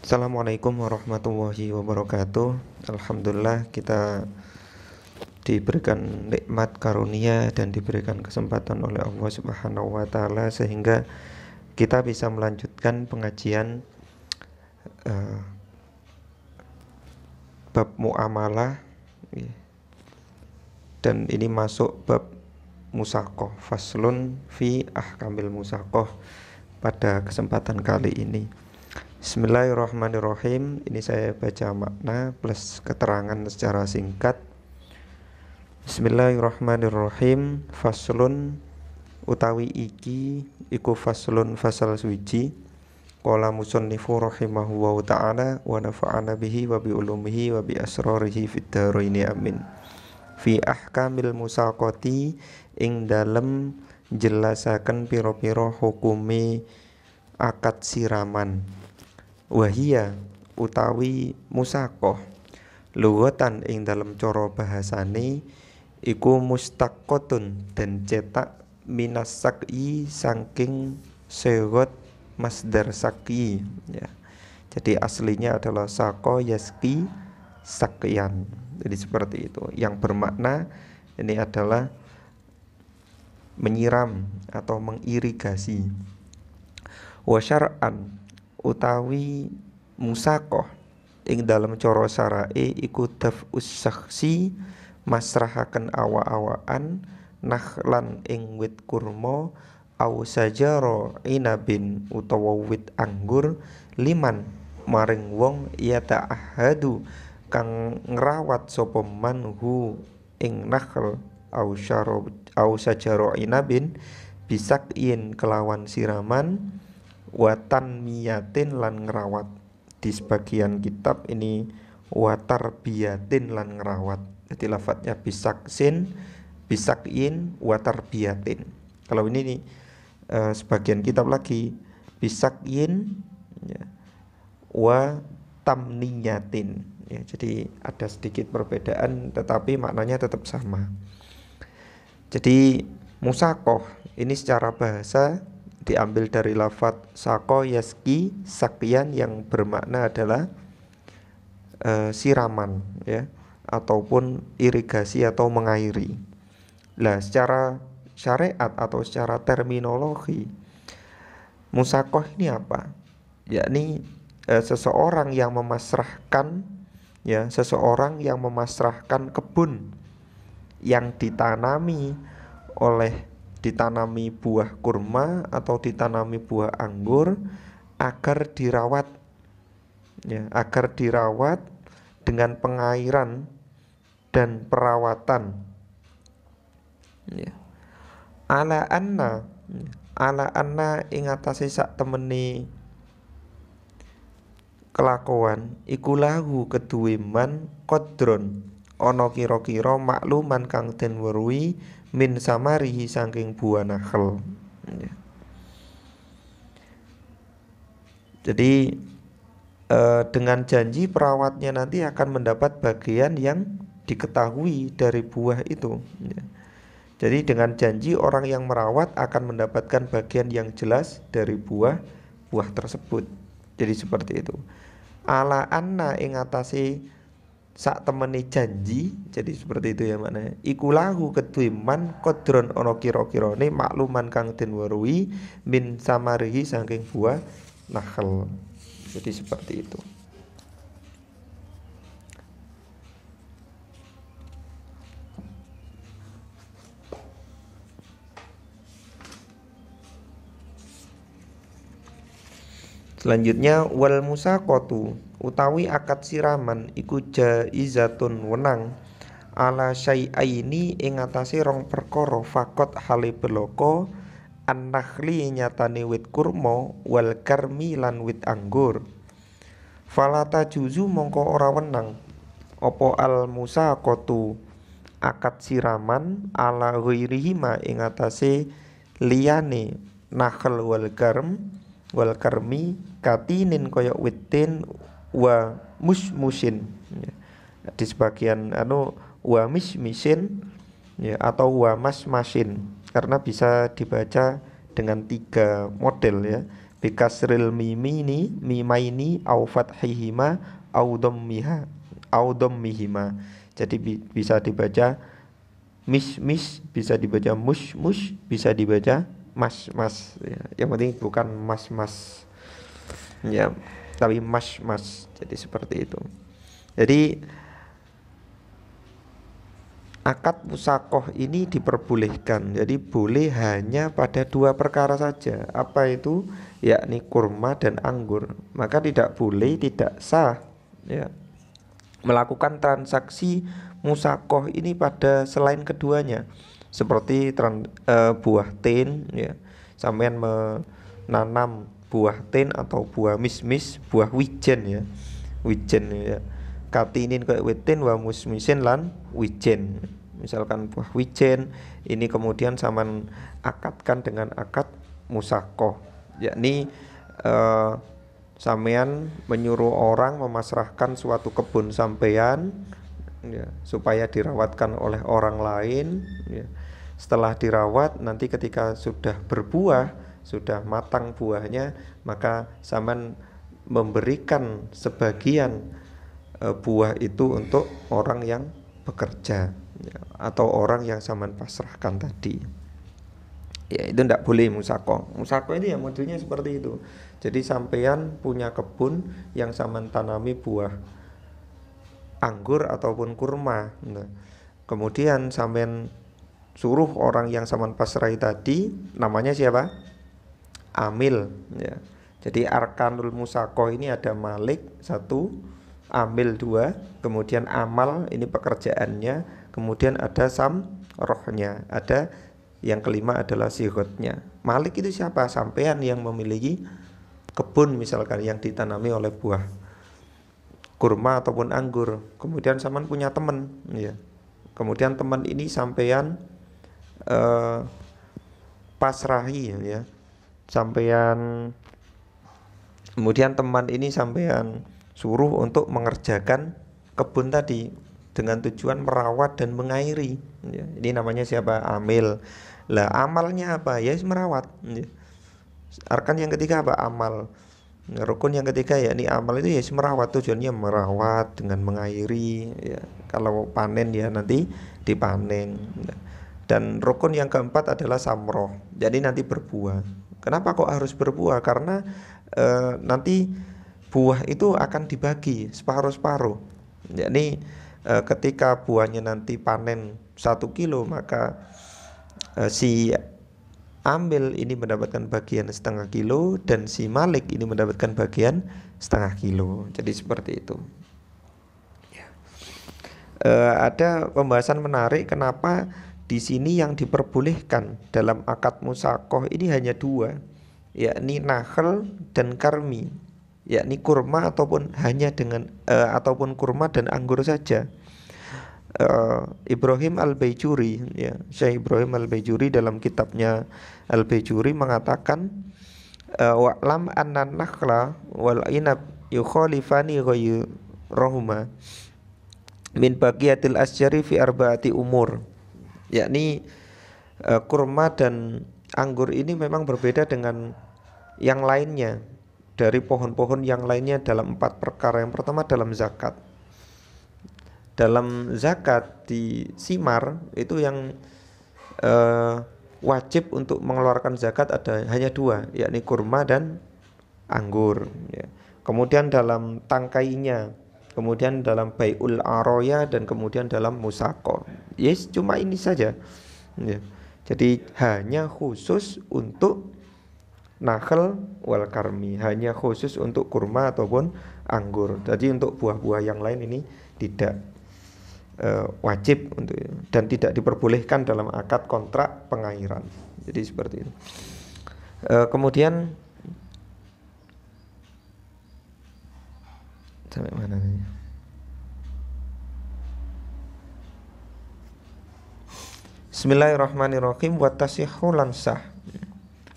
Assalamualaikum warahmatullahi wabarakatuh. Alhamdulillah kita diberikan nikmat karunia dan diberikan kesempatan oleh Allah Subhanahu wa taala sehingga kita bisa melanjutkan pengajian eh, bab muamalah, dan ini masuk bab musaqah, faslun fi ahkamil musaqah pada kesempatan kali ini. Bismillahirrahmanirrahim. Ini saya baca makna plus keterangan secara singkat. Bismillahirrahmanirrahim. Faslun utawi iki iku faslun fasal suci. Qala musannifu rahimahullahu ta'ala wa nafa'ana bihi wa bi ulumihi wa bi asrarihi fid dharaini amin. Fi ahkamil musaqati ing dalem jelasaken pira-pira hukume akad siraman. Wahia utawi musaqah lughatan ing dalam cara bahasane iku mustaqqatun dan cetak minas sak'i saking segot masdar sak'i ya. Jadi aslinya adalah saqo yaski sakyan. Jadi seperti itu. Yang bermakna ini adalah menyiram atau mengirigasi. Wa syar'an utawi musaqah ing dalam cara syara'i iku daf'us syakhsi masrahaken awa-awaan nakhlan ing wit kurma au sajaro inabin utawa wit anggur liman maring wong ya ta'ahadu kang ngrawat sapa manhu ing nakhl au sajaro inabin bisak yin kelawan siraman watan miyatin lan ngerawat. Di sebagian kitab ini watar biyatin lan ngerawat. Jadi lafadznya bisaksin, bisakin, watar biyatin. Kalau ini nih, sebagian kitab lagi bisakin ya, wa tamniyatin ya, jadi ada sedikit perbedaan tetapi maknanya tetap sama. Jadi musaqah ini secara bahasa diambil dari lafadz saqo yaski sakyan yang bermakna adalah siraman ya, ataupun irigasi atau mengairi. Nah, secara syariat atau secara terminologi musaqah ini apa? Yakni seseorang yang memasrahkan ya, seseorang yang memasrahkan kebun yang ditanami buah kurma atau ditanami buah anggur agar dirawat ya, agar dirawat dengan pengairan dan perawatan ya. Ala anna ing atase sak temeni kelakuan iku lahu keduwe man qadron ana kira-kira makluman kang den weruhi min samarihi saking buah nakhl ya. Jadi dengan janji perawatnya nanti akan mendapat bagian yang diketahui dari buah itu ya. Jadi dengan janji orang yang merawat akan mendapatkan bagian yang jelas dari buah tersebut. Jadi seperti itu. Ala anna ing atase sak temene janji, jadi seperti itu ya maknanya. Iku lahu kedue man qadron ana kira-kirane makluman kang den weruhi min samarihi saking buah nakhl. Jadi seperti itu. Selanjutnya wal musaqatu utawi akad siraman iku jaizatun wenang ala syai'aini ing atase rong perkara fakot hale belaka an-nakhli nyatane wit kurma wal karmi lan wit anggur. Falata juzu mongko ora wenang apa al musaqatu akad siraman ala ghairihima ing atase liyane nakhl wal karmi katinin koyok witin wa musmusin ya. Di sebagian wa mismisin ya, atau wa masmasin karena bisa dibaca dengan tiga model ya, bikasril mimini mimaini au fathihima au dhammiha au dhammihima. Jadi bisa dibaca mis, bisa dibaca mush, bisa dibaca mas ya. Yang penting bukan mas ya, tapi mas. Jadi seperti itu. Jadi akad musakoh ini diperbolehkan. Jadi boleh hanya pada dua perkara saja. Apa itu? Yakni kurma dan anggur. Maka tidak boleh, tidak sah ya, melakukan transaksi musakoh ini pada selain keduanya. Seperti buah tin ya. Sampean menanam buah tin atau buah mis, buah wijen ya. Wijen ya. Katinin kayak witin wa musmisin lan wijen. Misalkan buah wijen ini kemudian sampean akadkan dengan akad musakoh, yakni sampean menyuruh orang memasrahkan suatu kebun sampean ya, supaya dirawatkan oleh orang lain ya. Setelah dirawat nanti ketika sudah berbuah, sudah matang buahnya, maka sampean memberikan sebagian buah itu untuk orang yang bekerja ya, atau orang yang sampean pasrahkan tadi. Ya itu tidak boleh musako. Musako ini ya modelnya seperti itu. Jadi sampean punya kebun yang sampean tanami buah anggur ataupun kurma. Nah, kemudian sampean suruh orang yang sampean pasrahi tadi, namanya siapa? Amil ya. Jadi arkanul musako ini ada malik satu, amil dua, kemudian amal ini pekerjaannya, kemudian ada samrohnya, ada yang kelima adalah sihotnya. Malik itu siapa? Sampean yang memiliki kebun misalkan yang ditanami oleh buah kurma ataupun anggur. Kemudian sampean punya teman ya. Kemudian teman ini sampean pasrahi ya. Kemudian teman ini sampean suruh untuk mengerjakan kebun tadi dengan tujuan merawat dan mengairi ya. Ini namanya siapa? Amil. Lah amalnya apa? Ya merawat ya. Arkan yang ketiga apa? Amal. Rukun yang ketiga ya ini amal itu ya merawat, tujuannya merawat dengan mengairi ya. Kalau panen ya nanti dipanen ya. Dan rukun yang keempat adalah samroh. Jadi nanti berbuah. Kenapa kok harus berbuah? Karena nanti buah itu akan dibagi separuh-separuh. Jadi ketika buahnya nanti panen 1 kilo, maka si amil ini mendapatkan bagian setengah kilo dan si malik ini mendapatkan bagian setengah kilo. Jadi seperti itu. Ada pembahasan menarik kenapa di sini yang diperbolehkan dalam akad musakoh ini hanya dua, yakni nakhl dan karmi, yakni kurma ataupun hanya dengan ataupun kurma dan anggur saja. Ibrahim Al-Baijuri ya, Syekh Ibrahim Al-Baijuri dalam kitabnya Al-Baijuri mengatakan wa'lam anna nakhla wal inab yukhalifani ghayrahuma min baqiyatil asjari fi arba'ati umur, yakni kurma dan anggur ini memang berbeda dengan yang lainnya dari pohon-pohon yang lainnya dalam 4 perkara. Yang pertama dalam zakat. Dalam zakat di simar itu yang wajib untuk mengeluarkan zakat hanya 2, yakni kurma dan anggur ya. Kemudian dalam tangkainya, kemudian dalam bai'ul aroya, dan kemudian dalam musako. Yes, cuma ini saja ya. Jadi hanya khusus untuk nakhl wal karmi, hanya khusus untuk kurma ataupun anggur. Jadi untuk buah-buah yang lain ini tidak wajib untuk, dan tidak diperbolehkan dalam akad kontrak pengairan. Jadi seperti itu. Kemudian sampai mana nih? Bismillahirrahmanirrahim. Watasihu lansah.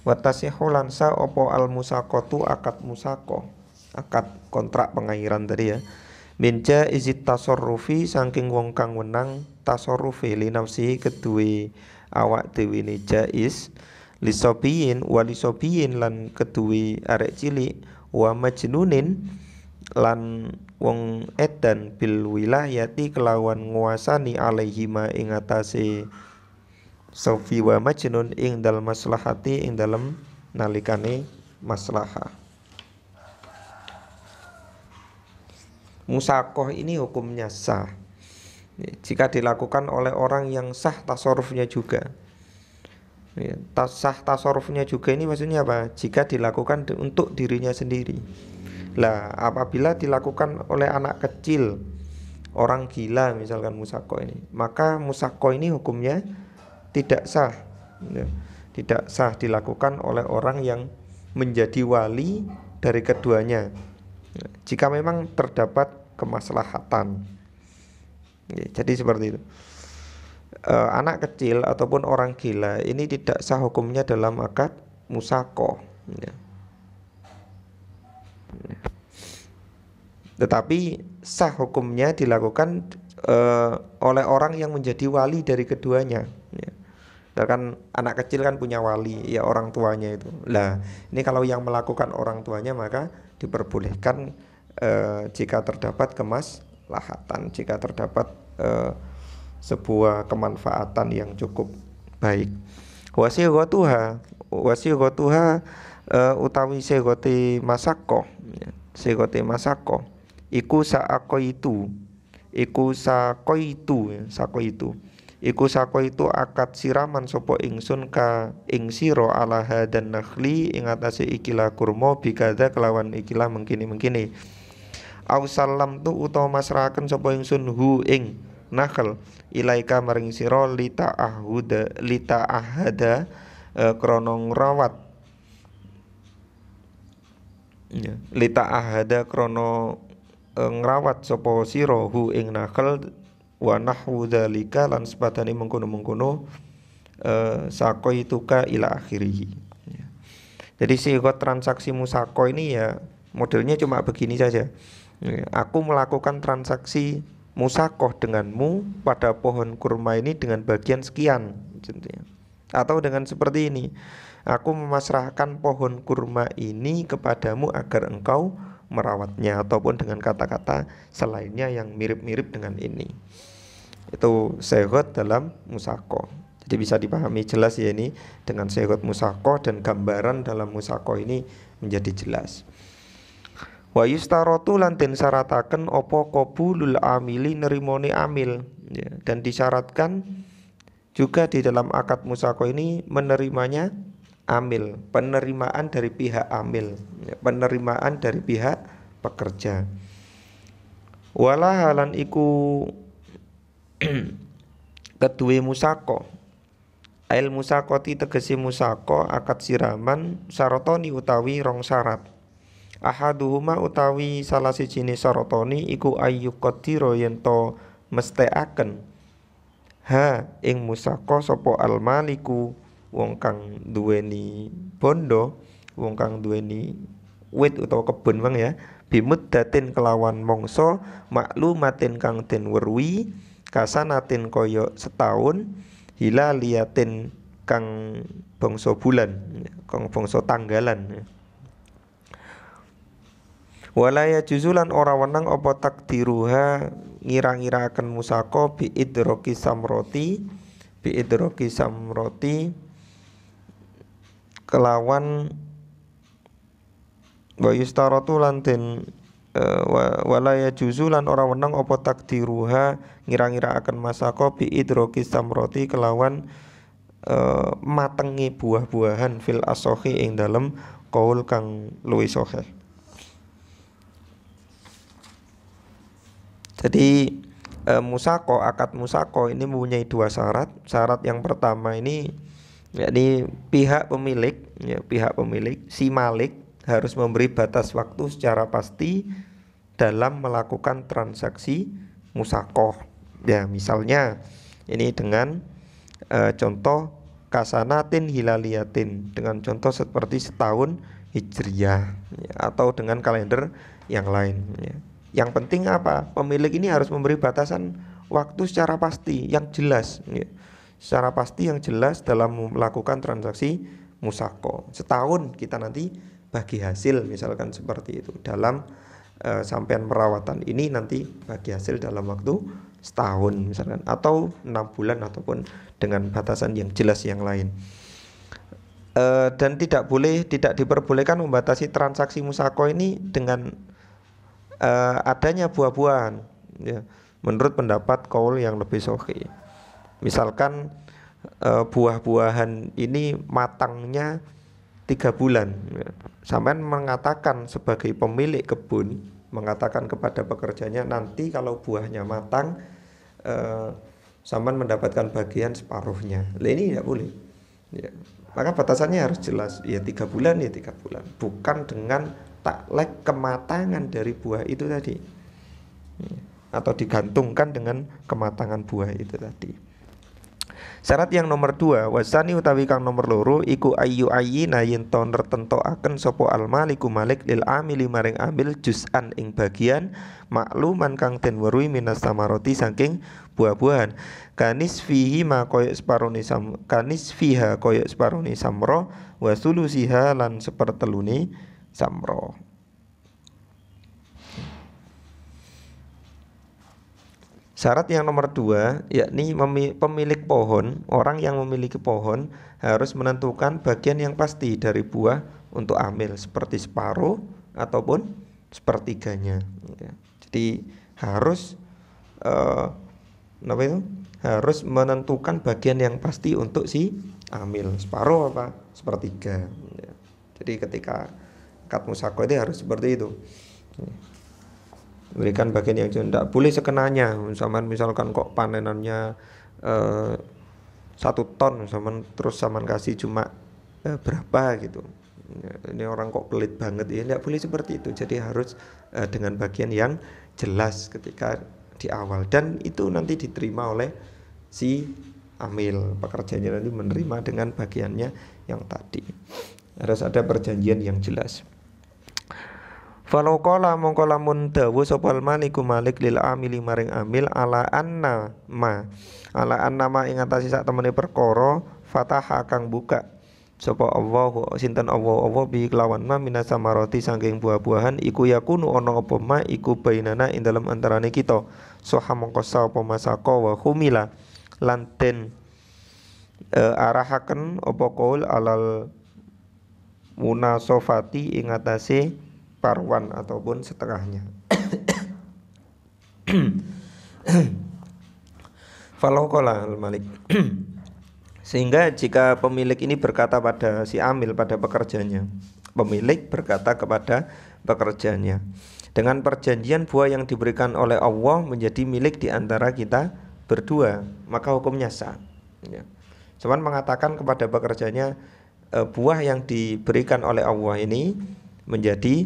Watasihu lansah opo al musakotu akad musako, akad kontrak pengairan tadi ya. Minja izit tasorrufi saking wong kang wenang tasorrufi li nafsi kedue awak dewi ni jaiz lisobiyin walisobiyin lan kedue arek cilik wa majnunin lan wong edan bil wilayati kelawan nguasani alaihima ing atase sofi wa majnun ing dalem maslahati ing dalem nalikane maslahah. Musakoh ini hukumnya sah jika dilakukan oleh orang yang sah tasarrufnya juga. Sah tasarrufnya juga ini maksudnya apa? Jika dilakukan untuk dirinya sendiri. Lah, apabila dilakukan oleh anak kecil, orang gila misalkan musakoh ini, maka musakoh ini hukumnya tidak sah. Tidak sah dilakukan oleh orang yang menjadi wali dari keduanya. Jika memang terdapat kemaslahatan. Jadi seperti itu. Anak kecil ataupun orang gila ini tidak sah hukumnya dalam akad musakoh. Tetapi sah hukumnya dilakukan oleh orang yang menjadi wali dari keduanya. Kan anak kecil kan punya wali, ya orang tuanya itu. Lah, ini kalau yang melakukan orang tuanya maka diperbolehkan jika terdapat kemaslahatan, jika terdapat sebuah kemanfaatan yang cukup baik. Wasighatuha utawi segote masako, segote masako iku sakoitu Iku sako itu akad siraman sopo ingsun ka ing sira ala hadan nakhli ing atase ikilah kurma bikada kelawan ikilah mengkini. Au salam tu utawa masrahaken sopo ingsun hu ing nakhl ilaika maring sira lita ahada krana ngrawat. Lita ahada krana ngrawat sopo sira hu ing nakhl wa nahwu dzalika lan sepadane mengkono-mengkono sakoituka ila akhirih. Jadi sigot transaksi musako ini ya modelnya cuma begini saja. Aku melakukan transaksi musakoh denganmu pada pohon kurma ini dengan bagian sekian, atau dengan seperti ini. Aku memasrahkan pohon kurma ini kepadamu agar engkau merawatnya, ataupun dengan kata-kata selainnya yang mirip-mirip dengan ini. Itu segot dalam musako. Jadi bisa dipahami jelas ya ini dengan segot musako, dan gambaran dalam musako ini menjadi jelas. Wa yustarotu lan den syarataken apa qabulul amili nerimone amil ya, dan disyaratkan juga di dalam akad musako ini menerimanya amil, penerimaan dari pihak amil ya, penerimaan dari pihak pekerja. Wala halan iku kedue musako ail musakoti tegesi musako akad siraman sarotoni utawi rong syarat. Ahaduhuma utawi salah sijine sarotoni iku ayyuqadira yen to mesteaken ha ing musako sapa al maliku wong kang duweni bondo, wong kang duweni wit utawa kebun bang ya, bimuddatin kelawan mangsa maklumatin kang den weruhi kasanatin koyo setahun hilaliyatin kang bangsa bulan, kang bangsa tanggalan. Walaya juzulan ora wenang apa takdiruha ngira-ngiraken musako bi idroki samroti kelawan wa yustaratu lan den walaya juzulan ora wenang apa takdiruha ngira-ngira akan masako bi idroki samroti kelawan matengi buah-buahan fil asohi ing dalem kaul kang luwih sahih. Jadi musako, akad musako ini mempunyai dua syarat. Syarat yang pertama ini yakni pihak pemilik si malik harus memberi batas waktu secara pasti dalam melakukan transaksi musakoh. Ya, misalnya ini dengan contoh kasanatin hilaliyatin, dengan contoh seperti setahun hijriyah ya, atau dengan kalender yang lain ya. Yang penting apa? Pemilik ini harus memberi batasan waktu secara pasti yang jelas ya. Secara pasti yang jelas dalam melakukan transaksi musako. Setahun kita nanti bagi hasil misalkan seperti itu. Dalam sampean perawatan ini nanti bagi hasil dalam waktu setahun misalkan, atau 6 bulan ataupun dengan batasan yang jelas yang lain. Dan tidak diperbolehkan membatasi transaksi musako ini dengan adanya buah-buahan, ya, menurut pendapat qaul yang lebih sahih. Misalkan buah-buahan ini matangnya 3 bulan, ya. Sampean mengatakan sebagai pemilik kebun, mengatakan kepada pekerjanya, nanti kalau buahnya matang sampean mendapatkan bagian separuhnya. Lah ini tidak boleh, ya. Maka batasannya harus jelas, ya 3 bulan ya 3 bulan, bukan dengan taklek kematangan dari buah itu tadi, ya, atau digantungkan dengan kematangan buah itu tadi. Syarat yang nomor 2, wasani utawi kang nomor loro iku ayu ayina yen to nertentokaken sapa al maliku malik lil amili maring amil juz'an ing bagian makluman kang den weruhi minas samaroti saking buah-buahan. Kanis fihi ma koyok separone kanis fiha koyok separone samro wa sulusiha lan sepertelune samro. Syarat yang nomor 2, yakni pemilik pohon, orang yang memiliki pohon harus menentukan bagian yang pasti dari buah untuk amil, seperti separuh ataupun sepertiganya, ya. Jadi harus harus menentukan bagian yang pasti untuk si amil, separuh apa sepertiga, ya. Jadi ketika akad musako itu harus seperti itu, berikan bagian yang tidak boleh sekenanya. Misalkan kok panenannya 1 ton, terus kasih cuma berapa gitu, ya, ini orang kok pelit banget, ya tidak boleh seperti itu. Jadi harus dengan bagian yang jelas ketika di awal, dan itu nanti diterima oleh si amil, pekerjanya nanti menerima dengan bagiannya yang tadi. Harus ada perjanjian yang jelas. Falau qala mongko lamun dawu sopal maliku malik lil amili maring amil ala anna ma ing atase sak temene perkara fataha kang buka sapa Allah sinten Allah bi kelawan ma minas samarati saking buah-buahan iku yakunu ana apa ma iku bainana ing dalem antarane kita soha mongko sapa masaka wa humila lan den arahaken apa qaul alal munasofati ing atase parwan ataupun setengahnya. Falau qala al-malik. Sehingga jika pemilik ini berkata pada si amil, pada pekerjanya, pemilik berkata kepada pekerjanya, dengan perjanjian buah yang diberikan oleh Allah menjadi milik di antara kita berdua, maka hukumnya sah, ya. Cuman mengatakan kepada pekerjanya, buah yang diberikan oleh Allah ini menjadi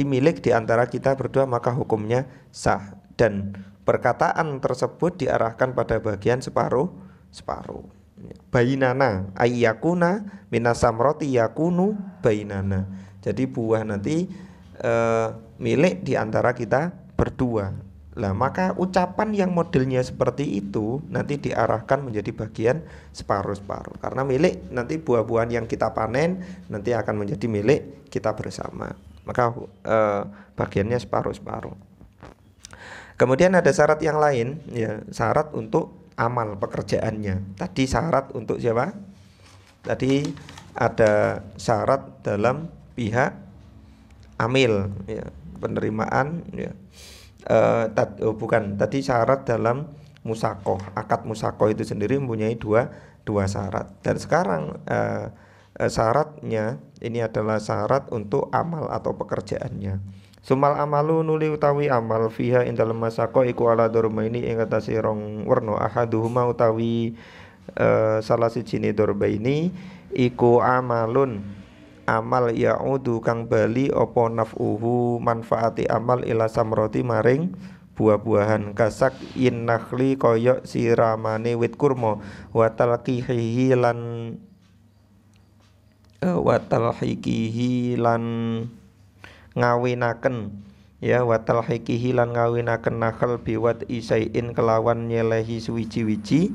milik di antara kita berdua, maka hukumnya sah, dan perkataan tersebut diarahkan pada bagian separuh. Bainana ayyakuna minas samroti yakunu bainana. Jadi buah nanti milik di antara kita berdua. Lah maka ucapan yang modelnya seperti itu nanti diarahkan menjadi bagian separuh-separuh, karena milik nanti buah-buahan yang kita panen nanti akan menjadi milik kita bersama, maka bagiannya separuh-separuh. Kemudian ada syarat yang lain, ya, syarat untuk amal pekerjaannya. Tadi syarat untuk siapa? Tadi ada syarat dalam pihak amil, ya, penerimaan, ya. Tadi syarat dalam musakoh, akad musakoh itu sendiri mempunyai dua syarat. Dan sekarang syaratnya ini adalah syarat untuk amal atau pekerjaannya. Sumal amalu nuli utawi amal fiha ing dalem masakoh iku ala dormaini ing atase rong werna ahaduhuma utawi salah sijine dorbaini iku amalun amal ya'udu kang bali apa naf'uhu manfaati amal ila samroti maring buah-buahan kasak in nakhli koyok siramane wit kurma wa talqihi lan ngawinaken, ya, wa talqihi lan ngawinaken nakhl biwat isaiin kelawan nyelehi suwiji-wiji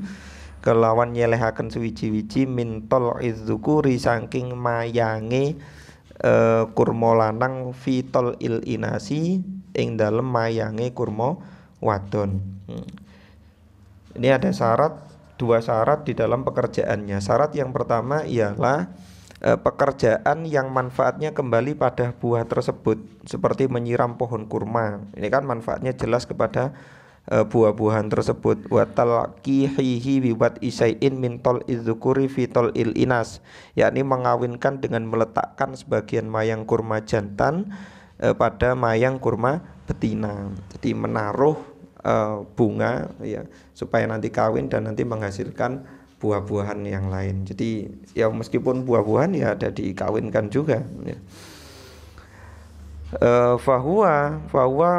kelawan nyelehaken suwiji-wiji mintol izzukuri saking mayange kurma lanang fitol il inasi ing dalem mayange kurma wadon. Ini ada dua syarat di dalam pekerjaannya. Syarat yang pertama ialah pekerjaan yang manfaatnya kembali pada buah tersebut, seperti menyiram pohon kurma. Ini kan manfaatnya jelas kepada buah-buahan tersebut. Wa talqihihi biwat isai'in min tol idzukuri fi tol il inas, yakni mengawinkan dengan meletakkan sebagian mayang kurma jantan pada mayang kurma betina. Jadi menaruh bunga ya supaya nanti kawin dan nanti menghasilkan buah-buahan yang lain. Jadi ya meskipun buah-buahan ya ada dikawinkan juga ya. Fahuwa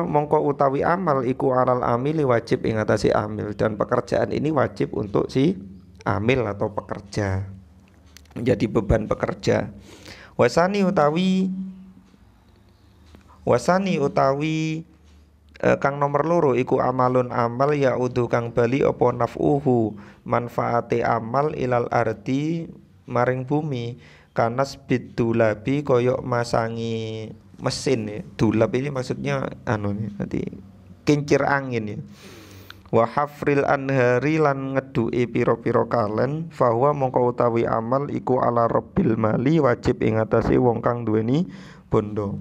mongko utawi amal iku alal amili wajib ing atase amil, dan pekerjaan ini wajib untuk si amil atau pekerja, menjadi beban pekerja. Wasani utawi kang nomor loro iku amalun amal yaudu kang bali apa naf'uhu manfaate amal ilal ardi maring bumi, kanas bidulabi koyok masangi mesin ya. Dulab ini maksudnya nanti kincir angin ya. Wa hafril anhari lan ngeduki pira-pira kalen, fahuwa mongko utawi amal iku ala rabbil mali wajib ing atase wong kang duweni bondo.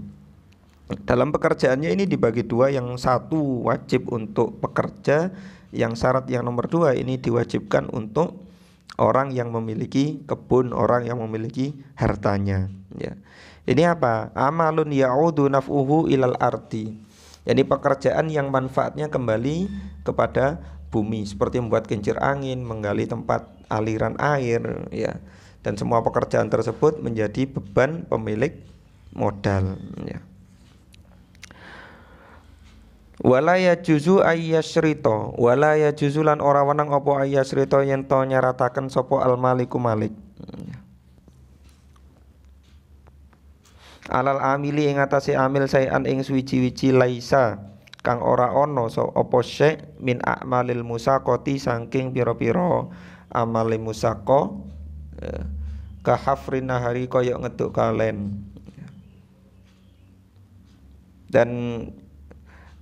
Dalam pekerjaannya ini dibagi dua, yang satu wajib untuk pekerja, yang syarat yang nomor dua ini diwajibkan untuk orang yang memiliki kebun, orang yang memiliki hartanya ya. Ini apa? Amalun ya'udu naf'uhu ilal ardi. Yani pekerjaan yang manfaatnya kembali kepada bumi, seperti membuat kincir angin, menggali tempat aliran air ya. Dan semua pekerjaan tersebut menjadi beban pemilik modal ya. Wala yajuzu ayyasrita, wala yajuzu lan ora wenang apa ayyasrita yen to nyarataken sapa al maliku malik. Alal amili ing atase amil sayan ing suwiji-wiji laisa kang ora ana apa syek min a'malil musaqati saking pira-pira amale musaqa ka hafrin nahari kaya ngeduk kalen. Dan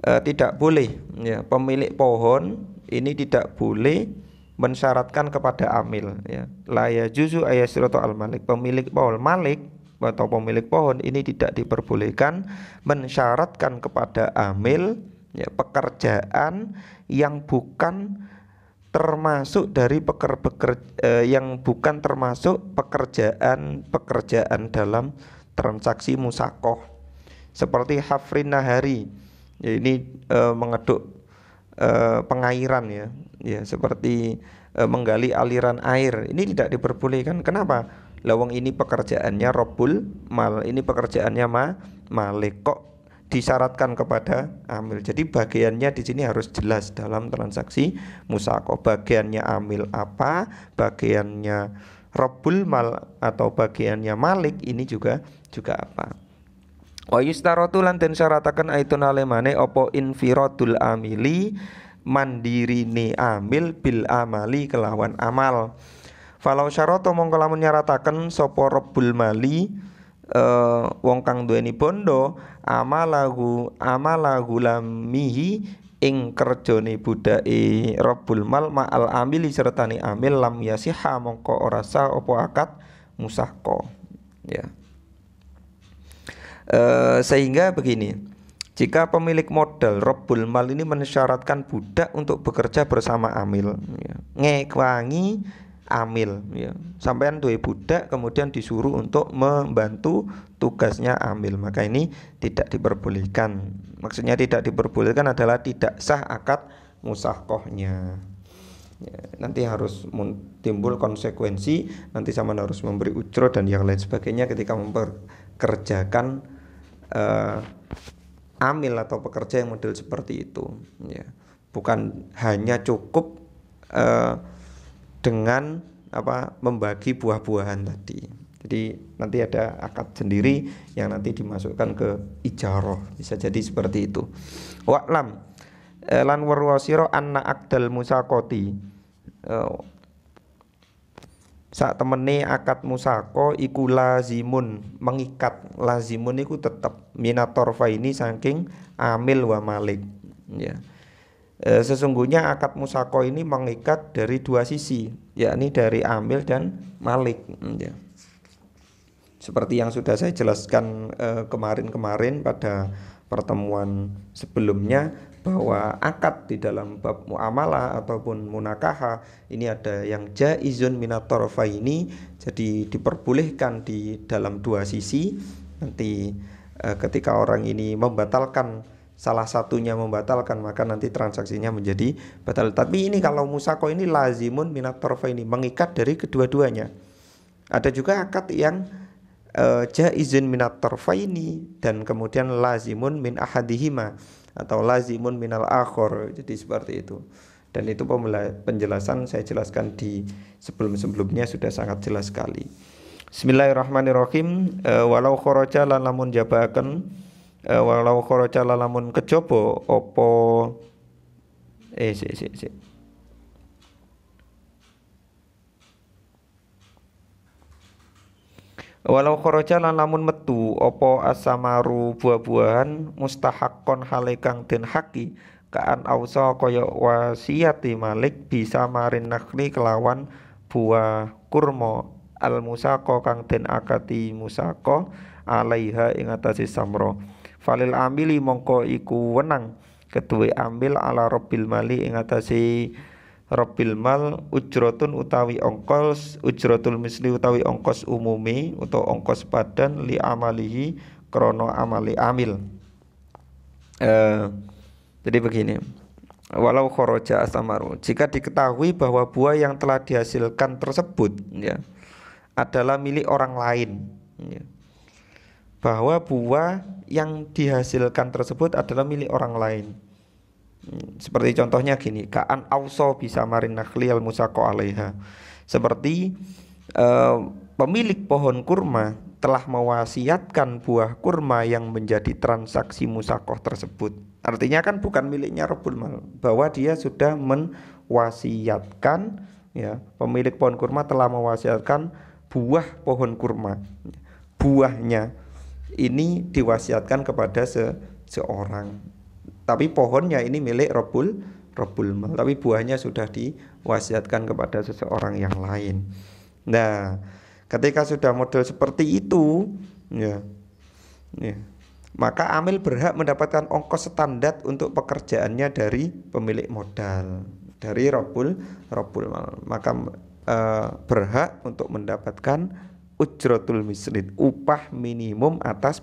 tidak boleh ya, pemilik pohon ini tidak boleh mensyaratkan kepada amil ya. La yajuzu ayyasrata al malik, pemilik pohon malik atau pemilik pohon ini tidak diperbolehkan mensyaratkan kepada amil ya, pekerjaan yang bukan termasuk dari yang bukan termasuk pekerjaan dalam transaksi musaqah, seperti hafrin nahari ya, ini mengeduk pengairan ya, seperti menggali aliran air, ini tidak diperbolehkan. Kenapa? Lawang ini pekerjaannya Rabbul Mal, ini pekerjaannya Malik, kok disyaratkan kepada amil. Jadi bagiannya di sini harus jelas dalam transaksi musaqah. Bagiannya amil apa, bagiannya Rabbul Mal atau bagiannya Malik ini juga apa. Wa yustaratu lan den syarataken aitun alemane apa infiradul amili, mandirine amil bil amali kelawan amal. Falau syarata mongko lamun nyarataken sapa Rabbul mali wong kang duweni bondo amalahu lamihi ing kerjane budake Rabbul mal ma'al amili sertane amil lam yasiha mongko ora sah apa akad musaqah ya. Sehingga begini, jika pemilik modal Rabbul mal ini mensyaratkan budak untuk bekerja bersama amil ya, ngekwangi amil ya. Sampean duwe budak kemudian disuruh untuk membantu tugasnya amil, maka ini tidak diperbolehkan. Maksudnya tidak diperbolehkan adalah tidak sah akad musaqahnya ya, nanti harus timbul konsekuensi, nanti sama harus memberi ujro dan yang lain sebagainya ketika memperkerjakan amil atau pekerja yang model seperti itu ya. Bukan hanya cukup dengan membagi buah-buahan tadi. Jadi nanti ada akad sendiri yang nanti dimasukkan ke ijarah, bisa jadi seperti itu. Wa'lam lan warwasira anna aqdal musaqati, sak temene akad musako iku lazimun, mengikat. Lazimun iku tetep minatorfa ini saking amil wa malik, ya. Sesungguhnya akad musako ini mengikat dari dua sisi, yakni dari amil dan malik, ya. Seperti yang sudah saya jelaskan kemarin-kemarin pada pertemuan sebelumnya, bahwa akad di dalam bab muamalah ataupun munakaha ini ada yang jaizun minatorfaini, jadi diperbolehkan di dalam dua sisi. Nanti ketika orang ini membatalkan, salah satunya membatalkan, maka nanti transaksinya menjadi batal. Tapi ini kalau musako ini lazimun minatorfaini, mengikat dari kedua-duanya. Ada juga akad yang jaizun minat tarfaini dan kemudian lazimun min ahadihima atau lazimun minal akhor. Jadi seperti itu. Dan itu penjelasan saya jelaskan di sebelum-sebelumnya sudah sangat jelas sekali. Bismillahirrahmanirrahim. Walau kharaja lan lamun jabaken, walau kharaja lan lamun kejaba apa walau kharaja lan lamun metu apa asamaru buah-buahan mustahaqqon hale kang den haki kaan ausa kaya wasiati malik bisa marin nakhli kelawan buah kurma al musaqo kang den akati musaqo alaiha ing atase samra falil amili mongko iku wenang keduwe ambil ala rabbil mali ing atase Rabbil mal ujratun utawi ongkos, ujratul misli utawi ongkos umumi atau ongkos badan li amalihi krono amali amil. Jadi begini, walau kharaja asamaru, jika diketahui bahwa buah yang telah dihasilkan tersebut, ya, adalah milik orang lain, ya, bahwa buah yang dihasilkan tersebut adalah milik orang lain. Seperti contohnya gini, kaan auso bisa marin nakhli al musaqo alaiha. Seperti pemilik pohon kurma telah mewasiatkan buah kurma yang menjadi transaksi musaqoh tersebut. Artinya kan bukan miliknya Rabbul Mal, bahwa dia sudah mewasiatkan, ya, pemilik pohon kurma telah mewasiatkan buah pohon kurma. Buahnya ini diwasiatkan kepada seorang. Tapi pohonnya ini milik Rabbul Mal, tapi buahnya sudah diwasiatkan kepada seseorang yang lain. Nah, ketika sudah model seperti itu, ya, maka amil berhak mendapatkan ongkos standar untuk pekerjaannya dari pemilik modal, dari Rabbul Mal. Maka berhak untuk mendapatkan ujratul misrid, upah minimum atas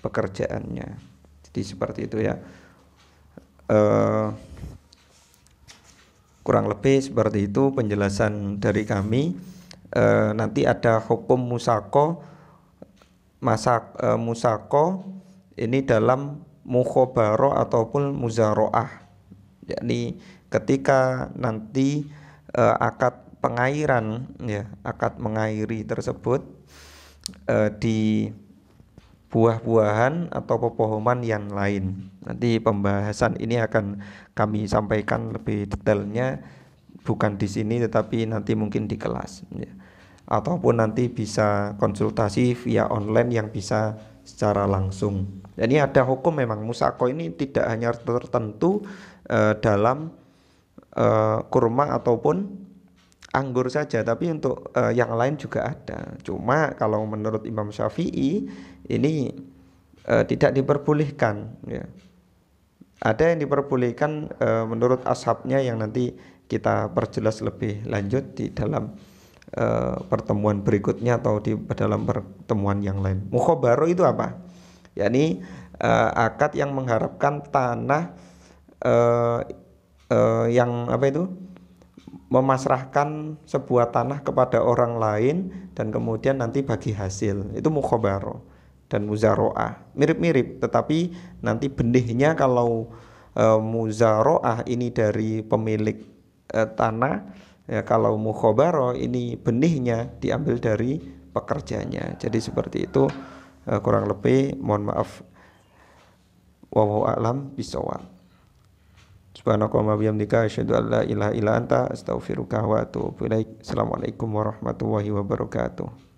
pekerjaannya. Jadi seperti itu, ya. Kurang lebih seperti itu penjelasan dari kami. Nanti ada hukum musako musako ini dalam mukhobaro ataupun muzaroah, yakni ketika nanti akad pengairan, ya, akad mengairi tersebut di buah-buahan atau pepohonan yang lain. Nanti pembahasan ini akan kami sampaikan lebih detailnya, bukan di sini tetapi nanti mungkin di kelas, ya. Ataupun nanti bisa konsultasi via online yang bisa secara langsung. Jadi ada hukum memang musako ini tidak hanya tertentu dalam kurma ataupun anggur saja, tapi untuk yang lain juga ada. Cuma kalau menurut Imam Syafi'i ini tidak diperbolehkan, ya. Ada yang diperbolehkan menurut ashabnya yang nanti kita perjelas lebih lanjut di dalam pertemuan berikutnya atau di dalam pertemuan yang lain. Mukhobaro itu apa? Yakni akad yang mengharapkan tanah yang apa itu? Memasrahkan sebuah tanah kepada orang lain dan kemudian nanti bagi hasil. Itu mukhobaro dan muzaroah, mirip-mirip, tetapi nanti benihnya kalau muzaroah ini dari pemilik tanah, ya, kalau mukhobaro ini benihnya diambil dari pekerjanya. Jadi seperti itu kurang lebih. Mohon maaf, wallahu a'lam bishawab. Subhanakallahumma bihamdika asyhadu an la ilaha illa anta astaghfiruka wa atubu ilaik. Assalamualaikum warahmatullahi wabarakatuh.